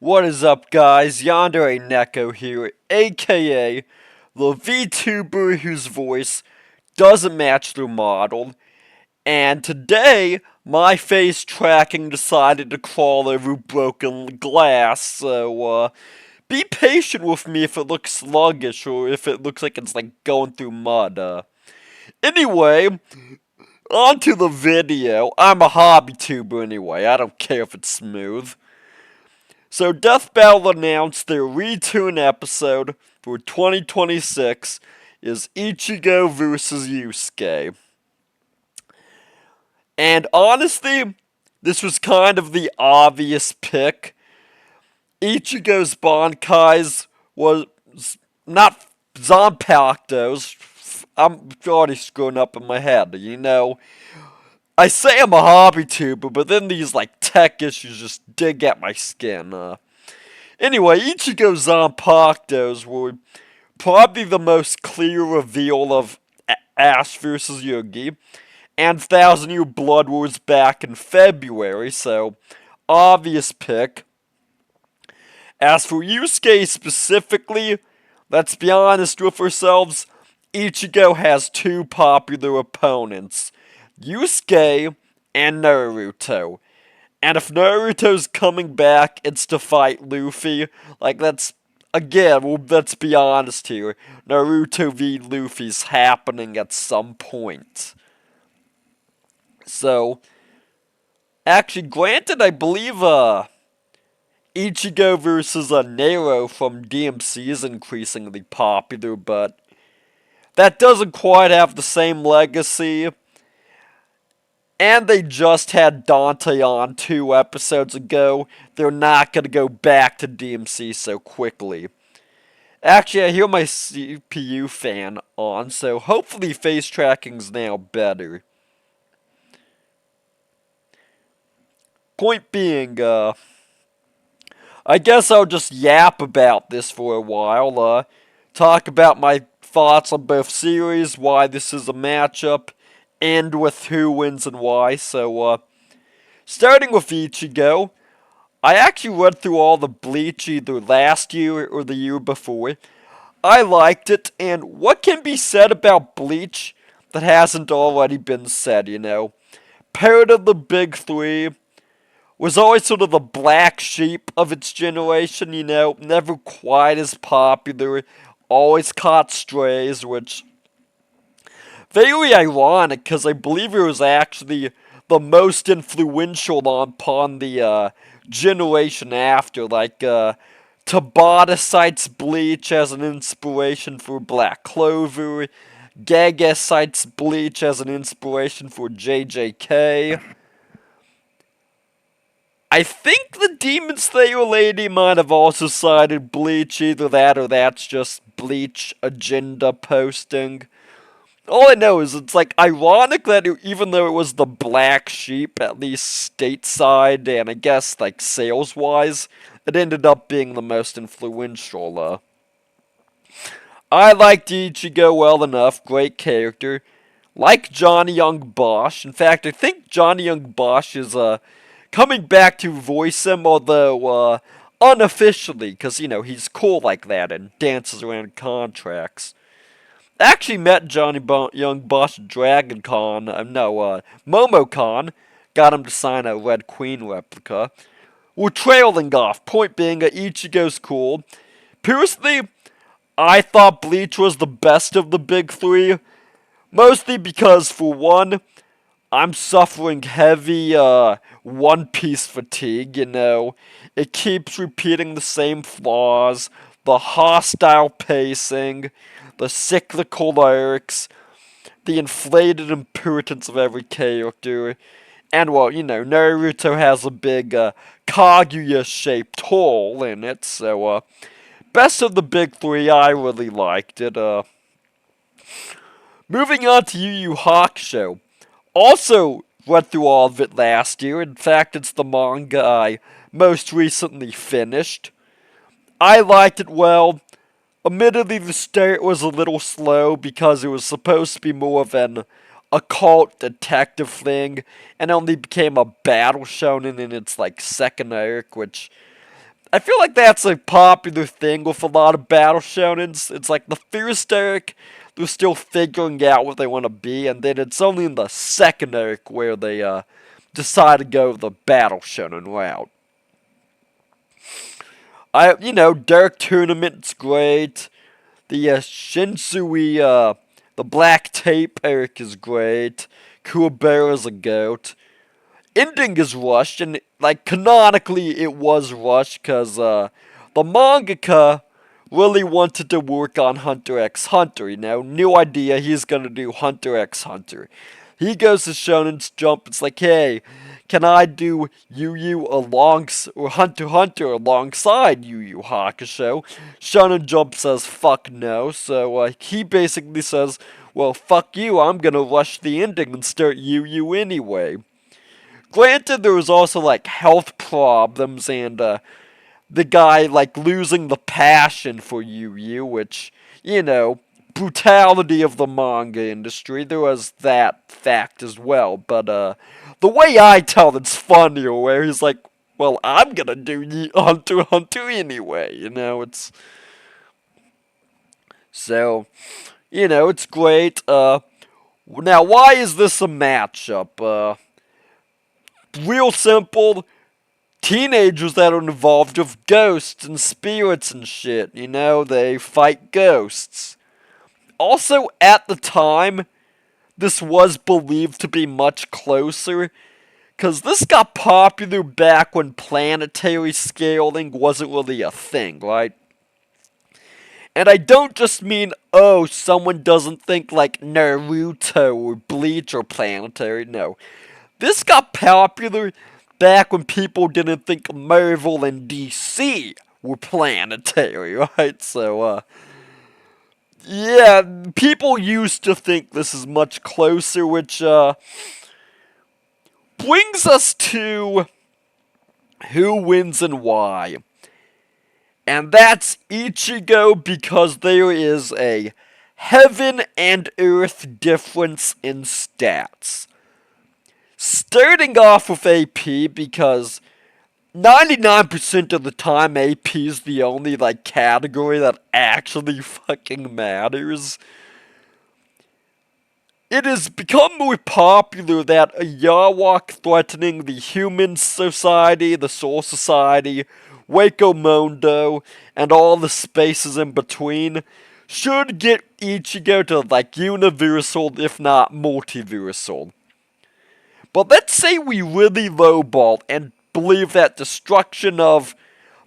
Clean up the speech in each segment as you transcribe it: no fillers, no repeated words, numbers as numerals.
What is up, guys? Yandere Neko here, aka the VTuber whose voice doesn't match their model. And today, my face tracking decided to crawl over broken glass, so be patient with me if it looks sluggish or if it looks like it's like going through mud. Anyway, on to the video. I'm a hobby tuber anyway, I don't care if it's smooth. So Death Battle announced their return episode for 2026 is Ichigo vs. Yusuke. And honestly, this was kind of the obvious pick. Ichigo's Bankai's was not Zanpakuto's. I'm already screwing up in my head, you know. I say I'm a hobby tuber, but then these like tech issues just dig at my skin. Anyway, Ichigo Zanpakuto's were probably the most clear reveal of Ash vs. Yugi, and Thousand Year Blood Wars back in February, so obvious pick. As for Yusuke specifically, let's be honest with ourselves, Ichigo has two popular opponents, Yusuke and Naruto. And if Naruto's coming back, it's to fight Luffy. Like, let's be honest here. Naruto v Luffy's happening at some point. So, actually, granted, I believe, Ichigo versus Nero from DMC is increasingly popular, but that doesn't quite have the same legacy. And they just had Dante on 2 episodes ago. They're not going to go back to DMC so quickly. Actually, I hear my CPU fan on, so hopefully face tracking's now better. Point being, I guess I'll just yap about this for a while. Talk about my thoughts on both series, why this is a matchup, and with who wins and why. So, starting with Ichigo, I actually read through all the Bleach either last year or the year before. I liked it, and what can be said about Bleach that hasn't already been said, you know? Part of the big three was always sort of the black sheep of its generation, you know? Never quite as popular, always caught strays, which very ironic, because I believe it was actually the most influential upon the generation after. Like, Tabata cites Bleach as an inspiration for Black Clover. Gege cites Bleach as an inspiration for JJK. I think the Demon Slayer lady might have also cited Bleach, either that or that's just Bleach agenda posting. All I know is it's like ironic that even though it was the black sheep, at least stateside and I guess like sales wise, it ended up being the most influential. I liked Ichigo well enough, great character. Like Johnny Young Bosch. In fact, I think Johnny Young Bosch is coming back to voice him, although unofficially, because you know he's cool like that and dances around contracts. Actually met Johnny Young Bosch at DragonCon, MomoCon, got him to sign a Red Queen replica. We're trailing off, point being Ichigo's cool. Personally, I thought Bleach was the best of the big three, mostly because, for one, I'm suffering heavy One Piece fatigue, you know. It keeps repeating the same flaws, the hostile pacing, the cyclical lyrics, the inflated importance of every character, and well, you know, Naruto has a big Kaguya-shaped hole in it, so best of the big three, I really liked it. Moving on to Yu Yu Hakusho, also read through all of it last year. In fact, it's the manga I most recently finished. I liked it well. Admittedly, the start was a little slow because it was supposed to be more of an occult detective thing, and only became a battle shonen in its like second arc, which I feel like that's a popular thing with a lot of battle shonens. It's like the first arc, they're still figuring out what they want to be, and then it's only in the second arc where they decide to go the battle shonen route. Dark Tournament's great. The Shinsui, the Black Tape arc is great. Kuwabara's a goat. Ending is rushed, and like canonically it was rushed because the mangaka really wanted to work on Hunter x Hunter. New idea, he's gonna do Hunter x Hunter. He goes to Shonen Jump. It's like, hey, can I do Yu Yu or Hunter x Hunter alongside Yu Yu Hakusho? Shonen Jump says fuck no. So he basically says, well, fuck you. I'm gonna rush the ending and start Yu Yu anyway. Granted, there was also, like, health problems and, the guy, like, losing the passion for Yu Yu, which, brutality of the manga industry, there was that fact as well, but, the way I tell it's funnier, where he's like, well, I'm gonna do Hunter x Hunter anyway, it's... So, it's great, now, why is this a matchup? Real simple, teenagers that are involved with ghosts and spirits and shit, they fight ghosts. Also, at the time, this was believed to be much closer, because this got popular back when planetary scaling wasn't really a thing, right? And I don't just mean, oh, someone doesn't think like Naruto or Bleach or planetary, no. This got popular back when people didn't think Marvel and DC were planetary, right? So, yeah, people used to think this is much closer, which, brings us to who wins and why. And that's Ichigo, because there is a heaven and earth difference in stats. Starting off with AP, because 99% of the time AP is the only, like, category that actually fucking matters. It has become more popular that a Yawak threatening the Human Society, the Soul Society, Waco Mondo, and all the spaces in between should get Ichigo to, like, universal, if not multiversal. But let's say we really lowball and believe that destruction of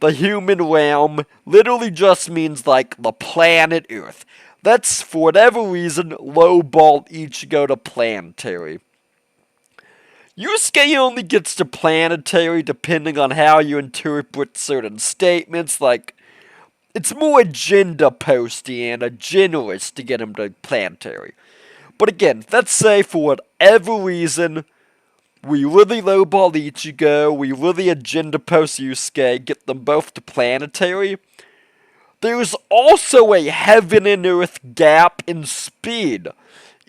the human realm literally just means, like, the planet Earth. Let's, for whatever reason, lowball Ichigo to planetary. Yusuke only gets to planetary depending on how you interpret certain statements, like, it's more agenda posty and a generalist to get him to planetary. But again, let's say for whatever reason, we really lowball Ichigo, we really agenda post Yusuke, get them both to planetary. There's also a heaven and earth gap in speed.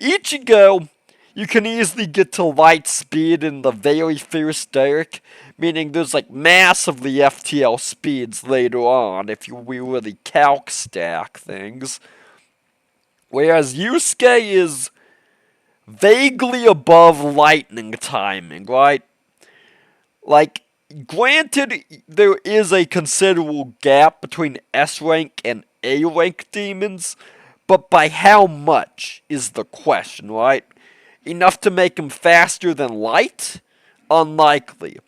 Ichigo, you can easily get to light speed in the very first arc, meaning there's like massively FTL speeds later on if we really calc stack things. Whereas Yusuke is vaguely above lightning timing, right? Like, granted, there is a considerable gap between S rank and A rank demons, but by how much is the question, right? Enough to make him faster than light? Unlikely.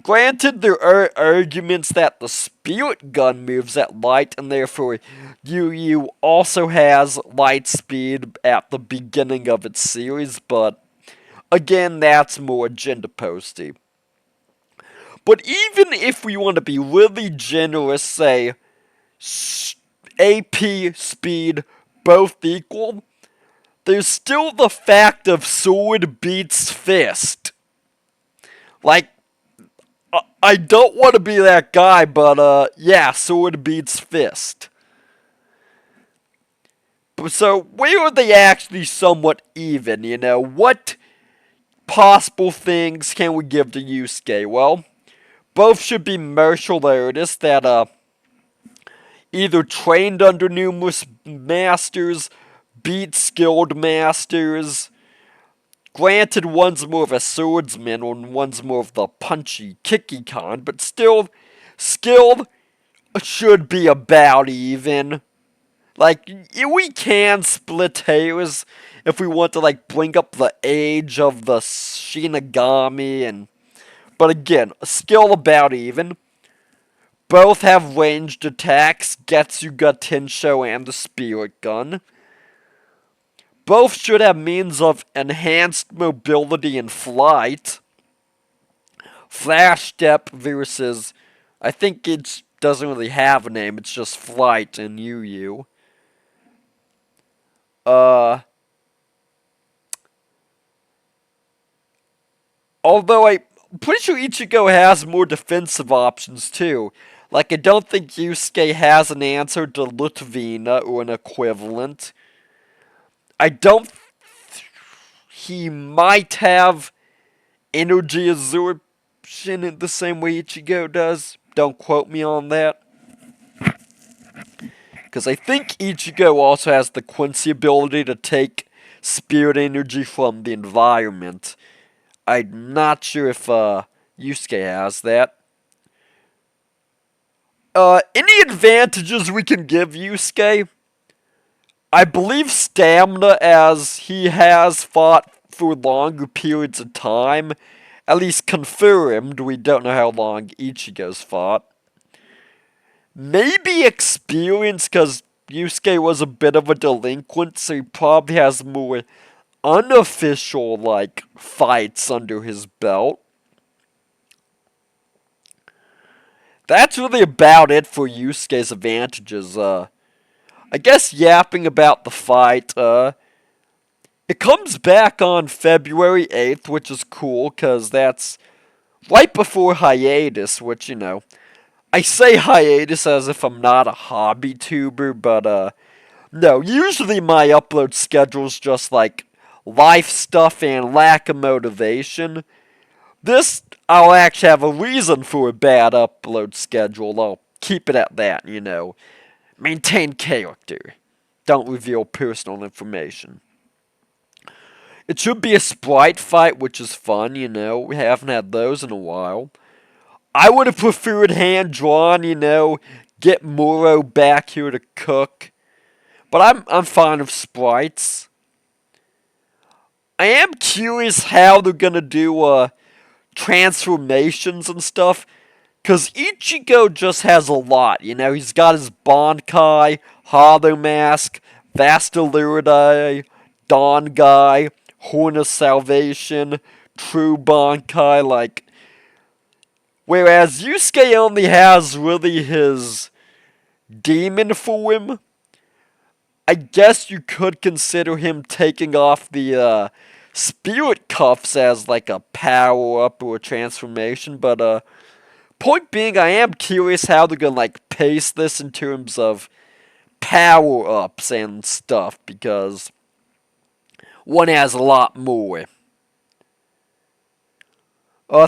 Granted, there are arguments that the spirit gun moves at light, and therefore Yu Yu also has light speed at the beginning of its series, but again, that's more agenda posty. But even if we want to be really generous, say, AP, speed, both equal, there's still the fact of sword beats fist. Like, I don't want to be that guy, but, yeah, sword beats fist. So, where are they actually somewhat even, What possible things can we give to Yusuke? Well, Both should be martial artists that either trained under numerous masters, beat skilled masters. Granted, one's more of a swordsman and one's more of the punchy, kicky kind, but still, skilled should be about even. Like, we can split hairs if we want to, like, bring up the age of the Shinigami, but again, skill about even. Both have ranged attacks, Getsuga Tensho and the Spirit Gun. Both should have means of enhanced mobility and flight. Flash Step versus, I think it doesn't really have a name, it's just Flight in Yu. Although I'm pretty sure Ichigo has more defensive options too. Like, I don't think Yusuke has an answer to Litvina or an equivalent. I don't. He might have energy absorption in the same way Ichigo does. Don't quote me on that. Because I think Ichigo also has the Quincy ability to take spirit energy from the environment. I'm not sure if Yusuke has that. Any advantages we can give Yusuke? I believe stamina, as he has fought for longer periods of time. At least confirmed, we don't know how long Ichigo's fought. Maybe experience, because Yusuke was a bit of a delinquent, so he probably has more unofficial, like, fights under his belt. That's really about it for Yusuke's advantages. I guess yapping about the fight, it comes back on February 8th, which is cool, because that's right before hiatus, which, you know, I say hiatus as if I'm not a hobby tuber, but, no, usually my upload schedule's just, like, life stuff and lack of motivation. This, I'll actually have a reason for a bad upload schedule. I'll keep it at that, you know. Maintain character. Don't reveal personal information. It should be a sprite fight, which is fun, you know. We haven't had those in a while. I would have preferred hand-drawn, you know. Get Muro back here to cook. But I'm fine with sprites. I am curious how they're gonna do transformations and stuff. Because Ichigo just has a lot, you know. He's got his Bankai, Hollow Mask, Vastaluride, Dangai, Horn of Salvation, True Bankai, like. Whereas Yusuke only has really his demon form. I guess you could consider him taking off the spirit cuffs as like a power-up or a transformation, but point being, I am curious how they're gonna, like, pace this in terms of power-ups and stuff, because one has a lot more.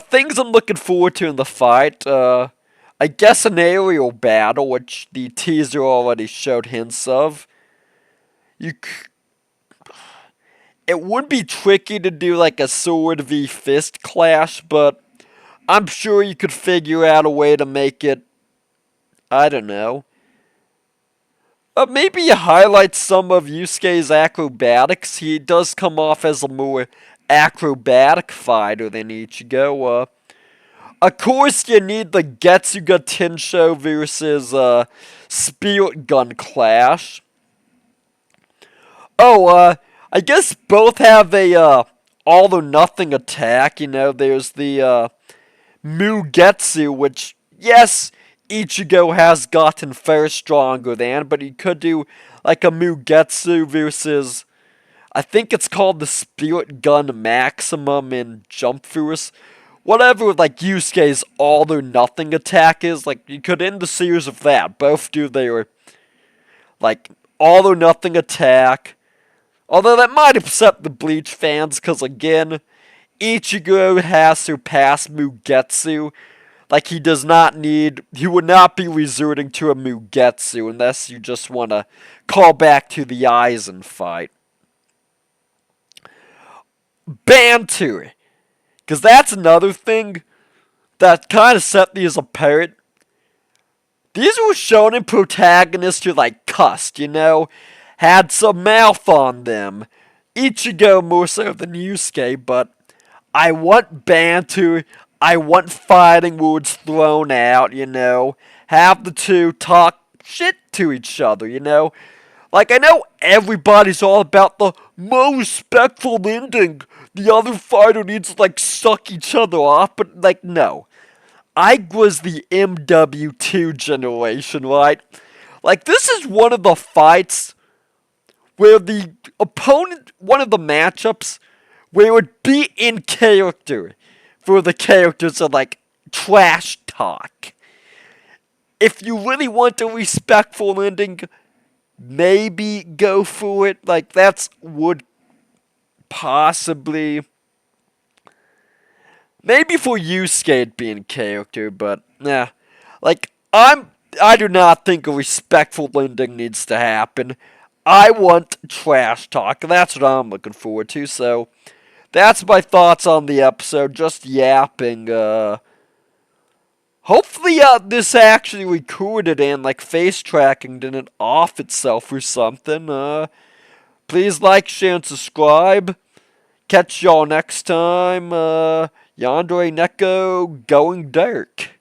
Things I'm looking forward to in the fight, I guess an aerial battle, which the teaser already showed hints of. It would be tricky to do, like, a sword v fist clash, but I'm sure you could figure out a way to make it, I don't know. Maybe you highlight some of Yusuke's acrobatics. He does come off as a more acrobatic fighter than Ichigo. Of course, you need the Getsuga Tensho versus Spirit Gun clash. Oh, I guess both have a all or nothing attack. You know, there's the Mugetsu, which, yes, Ichigo has gotten far stronger than, but he could do like a Mugetsu versus, I think it's called the Spirit Gun Maximum in Jump Force. Whatever, like, Yusuke's all or nothing attack is, like, you could end the series of that. Both do their, like, all or nothing attack. Although that might upset the Bleach fans, because, again, Ichigo has surpassed Mugetsu. Like, he does not need, he would not be resorting to a Mugetsu unless you just want to call back to the Aizen fight. Banter. Because that's another thing that kind of set these apart. These were shonen protagonists who, like, cussed, you know? Had some mouth on them. Ichigo more so than Yusuke, but I want banter. I want fighting words thrown out, you know? Have the two talk shit to each other, you know? Like, I know everybody's all about the more respectful ending. The other fighter needs to, like, suck each other off, but, like, no. I was the MW2 generation, right? Like, this is one of the fights where the opponent, one of the matchups, where it would be in character for the characters to, like, trash talk. If you really want a respectful ending, maybe go for it. Like, that's would possibly, maybe for Yusuke it'd be in character, but nah. Like, I do not think a respectful ending needs to happen. I want trash talk. That's what I'm looking forward to. So, that's my thoughts on the episode. Just yapping. Hopefully, this actually recorded and, like, face tracking didn't off itself or something. Please like, share, and subscribe. Catch y'all next time. Yandere Neko going dark.